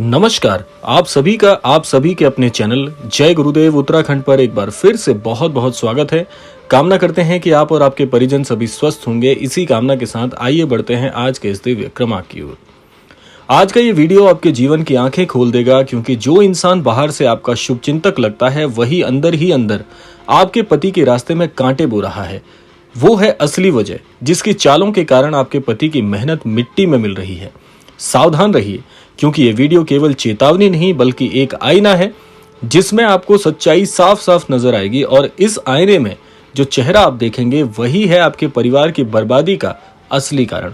नमस्कार। आप सभी के अपने चैनल जय गुरुदेव उत्तराखंड पर एक बार फिर से बहुत बहुत स्वागत है। कामना करते हैं कि आप और आपके परिजन सभी स्वस्थ होंगे। इसी कामना के साथ आइए बढ़ते हैं आज के इस दिव्य क्रमांक की ओर। आज का ये वीडियो आपके जीवन की आंखें खोल देगा, क्योंकि जो इंसान बाहर से आपका शुभचिंतक लगता है वही अंदर ही अंदर आपके पति के रास्ते में कांटे बो रहा है। वो है असली वजह, जिसकी चालों के कारण आपके पति की मेहनत मिट्टी में मिल रही है। सावधान रहिए, क्योंकि ये वीडियो केवल चेतावनी नहीं बल्कि एक आईना है, जिसमें आपको सच्चाई साफ साफ नजर आएगी। और इस आईने में जो चेहरा आप देखेंगे वही है आपके परिवार की बर्बादी का असली कारण।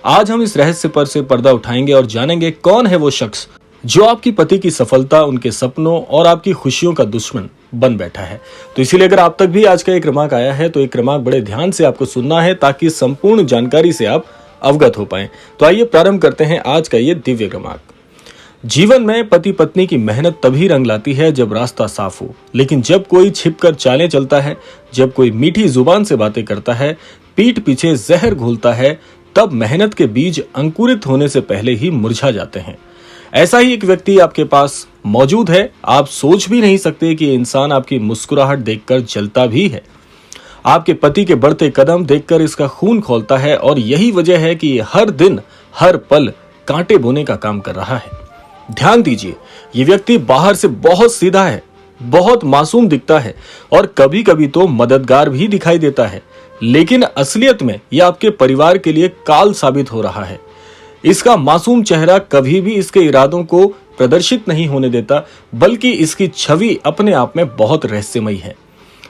आज हम इस रहस्य पर से पर्दा उठाएंगे और जानेंगे कौन है वो शख्स जो आपकी पति की सफलता, उनके सपनों और आपकी खुशियों का दुश्मन बन बैठा है। तो इसीलिए अगर आप तक भी आज का एक क्रमांक आया है तो एक क्रमांक बड़े ध्यान से आपको सुनना है, ताकि संपूर्ण जानकारी से आप अवगत हो पाएं। तो आइए प्रारंभ करते हैं आज का ये दिव्य क्रमांक। जीवन में पति पत्नी की मेहनत तभी रंग लाती है जब रास्ता साफ हो, लेकिन जब कोई छिपकर चालें चलता है, जब कोई मीठी जुबान से बातें करता है, पीठ पीछे जहर घोलता है, तब मेहनत के बीज अंकुरित होने से पहले ही मुरझा जाते हैं। ऐसा ही एक व्यक्ति आपके पास मौजूद है। आप सोच भी नहीं सकते कि इंसान आपकी मुस्कुराहट देखकर जलता भी है। आपके पति के बढ़ते कदम देखकर इसका खून खौलता है, और यही वजह है कि हर दिन हर पल कांटे बोने का काम कर रहा है। ध्यान दीजिए, ये व्यक्ति बाहर से बहुत सीधा है, बहुत मासूम दिखता है और कभी कभी तो मददगार भी दिखाई देता है, लेकिन असलियत में यह आपके परिवार के लिए काल साबित हो रहा है। इसका मासूम चेहरा कभी भी इसके इरादों को प्रदर्शित नहीं होने देता, बल्कि इसकी छवि अपने आप में बहुत रहस्यमयी है।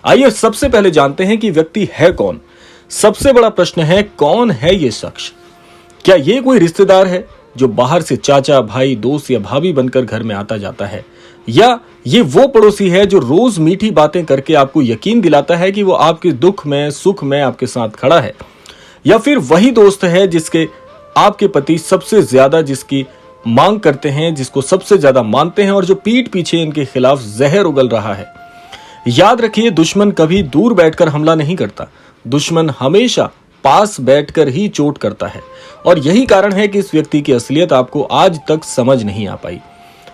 आइए सबसे पहले जानते हैं कि व्यक्ति है कौन। सबसे बड़ा प्रश्न है, कौन है ये शख्स? क्या ये कोई रिश्तेदार है जो बाहर से चाचा, भाई, दोस्त या भाभी बनकर घर में आता जाता है, या ये वो पड़ोसी है जो रोज मीठी बातें करके आपको यकीन दिलाता है कि वो आपके दुख में सुख में आपके साथ खड़ा है, या फिर वही दोस्त है जिसके आपके पति सबसे ज्यादा जिसकी मांग करते हैं, जिसको सबसे ज्यादा मानते हैं और जो पीठ पीछे इनके खिलाफ जहर उगल रहा है? याद रखिए, दुश्मन कभी दूर बैठकर हमला नहीं करता। दुश्मन हमेशा पास बैठकर ही चोट करता है, और यही कारण है कि इस व्यक्ति की असलियत आपको आज तक समझ नहीं आ पाई।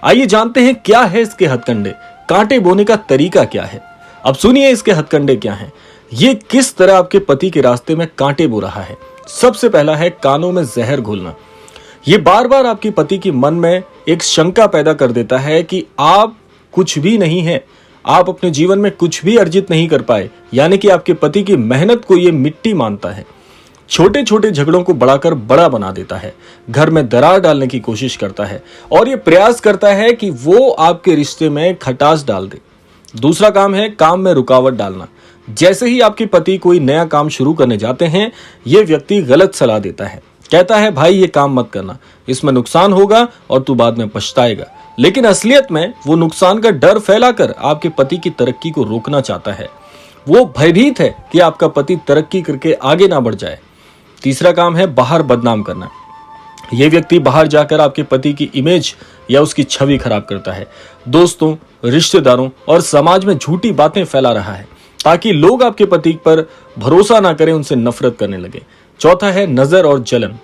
आइए जानते हैं क्या है इसके हथकंडे, कांटे बोने का तरीका क्या है। अब सुनिए इसके हथकंडे क्या हैं, ये किस तरह आपके पति के रास्ते में कांटे बो रहा है। सबसे पहला है कानों में जहर घोलना। ये बार बार आपके पति के मन में एक शंका पैदा कर देता है कि आप कुछ भी नहीं है, आप अपने जीवन में कुछ भी अर्जित नहीं कर पाए, यानी कि आपके पति की मेहनत को ये मिट्टी मानता है। छोटे छोटे झगड़ों को बढ़ाकर बड़ा बना देता है, घर में दरार डालने की कोशिश करता है, और ये प्रयास करता है कि वो आपके रिश्ते में खटास डाल दे। दूसरा काम है काम में रुकावट डालना। जैसे ही आपके पति कोई नया काम शुरू करने जाते हैं, ये व्यक्ति गलत सलाह देता है। कहता है, भाई ये काम मत करना, इसमें नुकसान होगा और तू बाद में पछताएगा। लेकिन असलियत में वो नुकसान का डर फैलाकर आपके पति की तरक्की को रोकना चाहता है। वो भयभीत है कि आपका पति तरक्की करके आगे ना बढ़ जाए। तीसरा काम है बाहर बदनाम करना। यह व्यक्ति बाहर जाकर आपके पति की इमेज या उसकी छवि खराब करता है। दोस्तों, रिश्तेदारों और समाज में झूठी बातें फैला रहा है, ताकि लोग आपके पति पर भरोसा ना करें, उनसे नफरत करने लगे। चौथा है नजर और जलन।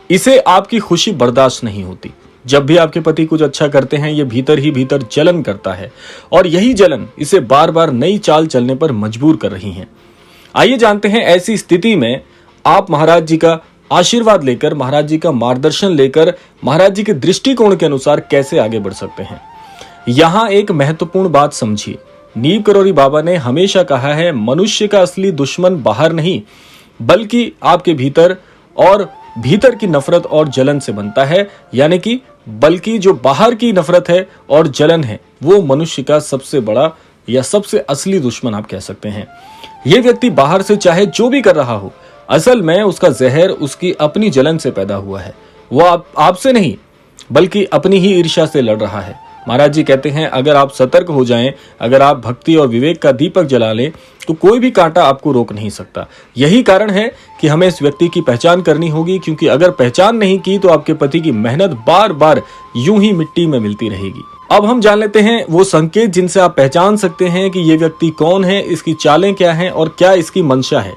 इसे आपकी खुशी बर्दाश्त नहीं होती। जब भी आपके पति कुछ अच्छा करते हैं, ये भीतर ही भीतर जलन करता है, और यही जलन इसे बार बार नई चाल चलने पर मजबूर कर रही है। आइए जानते हैं ऐसी स्थिति में आप महाराज जी का आशीर्वाद लेकर, महाराज जी का मार्गदर्शन लेकर, महाराज जी के दृष्टिकोण के अनुसार कैसे आगे बढ़ सकते हैं। यहां एक महत्वपूर्ण बात समझिए। नीम करौरी बाबा ने हमेशा कहा है, मनुष्य का असली दुश्मन बाहर नहीं बल्कि आपके भीतर, और भीतर की नफरत और जलन से बनता है। यानी कि बल्कि जो बाहर की नफरत है और जलन है, वो मनुष्य का सबसे बड़ा या सबसे असली दुश्मन आप कह सकते हैं। ये व्यक्ति बाहर से चाहे जो भी कर रहा हो, असल में उसका जहर उसकी अपनी जलन से पैदा हुआ है। वो आपसे नहीं बल्कि अपनी ही ईर्ष्या से लड़ रहा है। महाराज जी कहते हैं, अगर आप सतर्क हो जाएं, अगर आप भक्ति और विवेक का दीपक जला लें, तो कोई भी कांटा आपको रोक नहीं सकता। यही कारण है कि हमें इस व्यक्ति की पहचान करनी होगी, क्योंकि अगर पहचान नहीं की तो आपके पति की मेहनत बार बार यूं ही मिट्टी में मिलती रहेगी। अब हम जान लेते हैं वो संकेत जिनसे आप पहचान सकते हैं कि ये व्यक्ति कौन है, इसकी चालें क्या हैं और क्या इसकी मंशा है।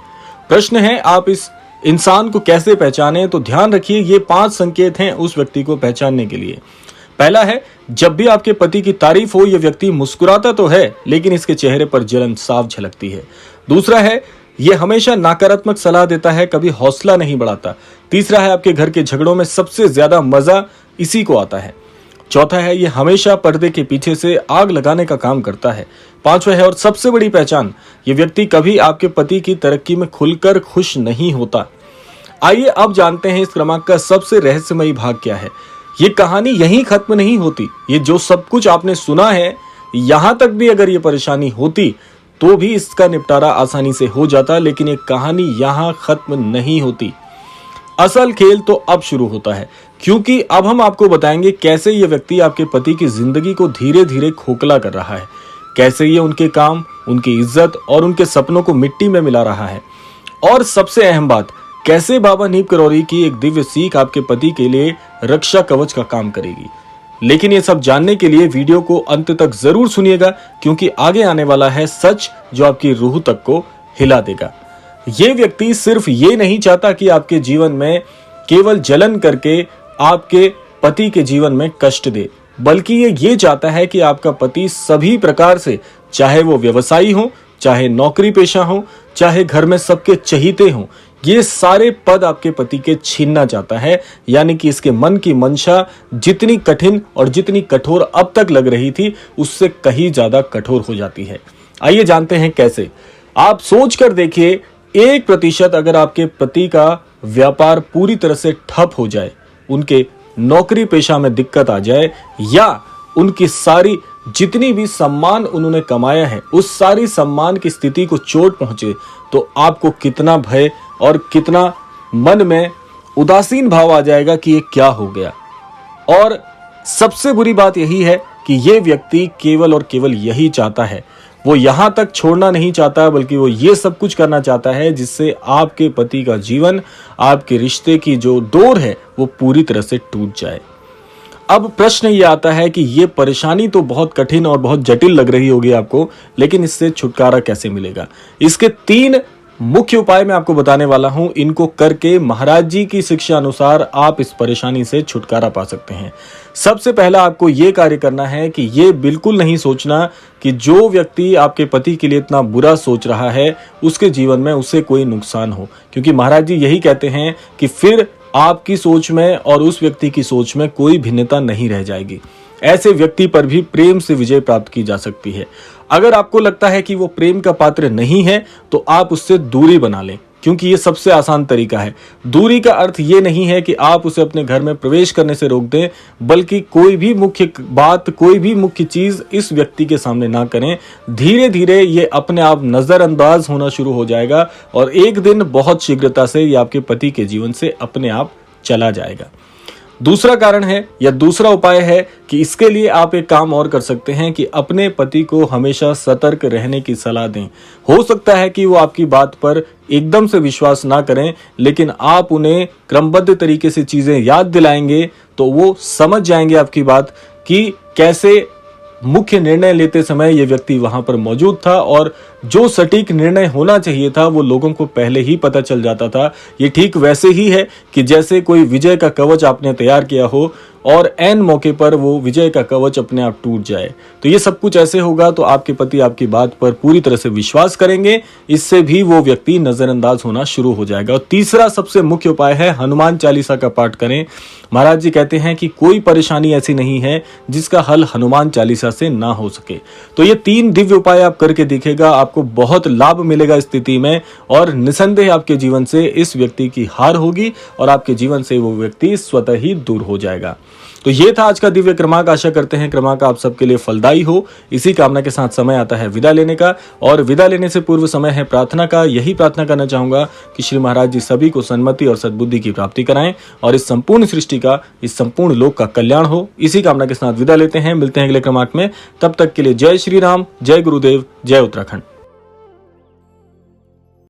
प्रश्न है, आप इस इंसान को कैसे पहचानें? तो ध्यान रखिए, ये 5 संकेत हैं उस व्यक्ति को पहचानने के लिए। पहला है, जब भी आपके पति की तारीफ हो, यह व्यक्ति मुस्कुराता तो है लेकिन इसके चेहरे पर जलन साफ झलकती है। दूसरा है, यह हमेशा नकारात्मक सलाह देता है, कभी हौसला नहीं बढ़ाता। तीसरा है, आपके घर के झगड़ों में सबसे ज्यादा मजा इसी को आता है। चौथा है, यह हमेशा पर्दे के पीछे से आग लगाने का काम करता है। पांचवा है और सबसे बड़ी पहचान, यह व्यक्ति कभी आपके पति की तरक्की में खुलकर खुश नहीं होता। आइए अब जानते हैं इस क्रमांक का सबसे रहस्यमयी भाग क्या है। ये कहानी यहीं खत्म नहीं होती। ये जो सब कुछ आपने सुना है, यहां तक भी अगर ये परेशानी होती तो भी इसका निपटारा आसानी से हो जाता, लेकिन ये कहानी यहां खत्म नहीं होती। असल खेल तो अब शुरू होता है, क्योंकि अब हम आपको बताएंगे कैसे ये व्यक्ति आपके पति की जिंदगी को धीरे धीरे खोखला कर रहा है, कैसे ये उनके काम, उनकी इज्जत और उनके सपनों को मिट्टी में मिला रहा है, और सबसे अहम बात, कैसे बाबा नीम करौरी की एक दिव्य सीख आपके पति के लिए रक्षा कवच का काम करेगी। लेकिन ये सब जानने के लिए वीडियो को अंत तक जरूर सुनिएगा, क्योंकि आगे आने वाला है सच जो आपकी रूह तक को हिला देगा। ये व्यक्ति सिर्फ ये नहीं चाहता कि आपके जीवन में केवल जलन करके आपके पति के जीवन में कष्ट दे, बल्कि ये चाहता है कि आपका पति सभी प्रकार से, चाहे वो व्यवसायी हो, चाहे नौकरी पेशा हो, चाहे घर में सबके चहीते हों, ये सारे पद आपके पति के छीनना चाहता है। यानी कि इसके मन की मंशा जितनी कठिन और जितनी कठोर अब तक लग रही थी, उससे कहीं ज्यादा कठोर हो जाती है। आइए जानते हैं कैसे। आप सोच कर देखिए, 1% अगर आपके पति का व्यापार पूरी तरह से ठप हो जाए, उनके नौकरी पेशा में दिक्कत आ जाए, या उनकी सारी जितनी भी सम्मान उन्होंने कमाया है, उस सारी सम्मान की स्थिति को चोट पहुंचे, तो आपको कितना भय और कितना मन में उदासीन भाव आ जाएगा कि ये क्या हो गया। और सबसे बुरी बात यही है कि ये व्यक्ति केवल और केवल यही चाहता है, वो यहां तक छोड़ना नहीं चाहता, बल्कि वो ये सब कुछ करना चाहता है जिससे आपके पति का जीवन, आपके रिश्ते की जो डोर है, वो पूरी तरह से टूट जाए। अब प्रश्न ये आता है कि ये परेशानी तो बहुत कठिन और बहुत जटिल लग रही होगी आपको, लेकिन इससे छुटकारा कैसे मिलेगा। इसके 3 मुख्य उपाय मैं आपको बताने वाला हूं। इनको करके महाराज जी की शिक्षा अनुसार आप इस परेशानी से छुटकारा पा सकते हैं। सबसे पहला आपको ये कार्य करना है कि ये बिल्कुल नहीं सोचना कि जो व्यक्ति आपके पति के लिए इतना बुरा सोच रहा है, उसके जीवन में उसे कोई नुकसान हो, क्योंकि महाराज जी यही कहते हैं कि फिर आपकी सोच में और उस व्यक्ति की सोच में कोई भिन्नता नहीं रह जाएगी। ऐसे व्यक्ति पर भी प्रेम से विजय प्राप्त की जा सकती है। अगर आपको लगता है कि वो प्रेम का पात्र नहीं है, तो आप उससे दूरी बना लें, क्योंकि ये सबसे आसान तरीका है। दूरी का अर्थ ये नहीं है कि आप उसे अपने घर में प्रवेश करने से रोक दें, बल्कि कोई भी मुख्य बात, कोई भी मुख्य चीज इस व्यक्ति के सामने ना करें। धीरे धीरे ये अपने आप नजरअंदाज होना शुरू हो जाएगा और एक दिन बहुत शीघ्रता से ये आपके पति के जीवन से अपने आप चला जाएगा। दूसरा कारण है या दूसरा उपाय है कि इसके लिए आप एक काम और कर सकते हैं कि अपने पति को हमेशा सतर्क रहने की सलाह दें। हो सकता है कि वो आपकी बात पर एकदम से विश्वास ना करें, लेकिन आप उन्हें क्रमबद्ध तरीके से चीजें याद दिलाएंगे तो वो समझ जाएंगे आपकी बात कि कैसे मुख्य निर्णय लेते समय ये व्यक्ति वहां पर मौजूद था, और जो सटीक निर्णय होना चाहिए था वो लोगों को पहले ही पता चल जाता था। ये ठीक वैसे ही है कि जैसे कोई विजय का कवच आपने तैयार किया हो और ऐन मौके पर वो विजय का कवच अपने आप टूट जाए। तो ये सब कुछ ऐसे होगा तो आपके पति आपकी बात पर पूरी तरह से विश्वास करेंगे, इससे भी वो व्यक्ति नजरअंदाज होना शुरू हो जाएगा। और तीसरा सबसे मुख्य उपाय है हनुमान चालीसा का पाठ करें। महाराज जी कहते हैं कि कोई परेशानी ऐसी नहीं है जिसका हल हनुमान चालीसा से ना हो सके। तो ये 3 दिव्य उपाय आप करके देखिएगा, आपको बहुत लाभ मिलेगा इस स्थिति में, और निसंदेह आपके जीवन से इस व्यक्ति की हार होगी और आपके जीवन से वो व्यक्ति स्वतः ही दूर हो जाएगा। तो ये था आज का दिव्य क्रमांक। आशा करते हैं क्रमांक आप सबके लिए फलदायी हो। इसी कामना के साथ समय आता है विदा लेने का, और विदा लेने से पूर्व समय है प्रार्थना का। यही प्रार्थना करना चाहूंगा कि श्री महाराज जी सभी को सन्मति और सद्बुद्धि की प्राप्ति कराएं और इस संपूर्ण सृष्टि का, इस संपूर्ण लोक का कल्याण हो। इसी कामना के साथ विदा लेते हैं, मिलते हैं अगले क्रमांक में। तब तक के लिए जय श्री राम, जय गुरुदेव, जय उत्तराखंड।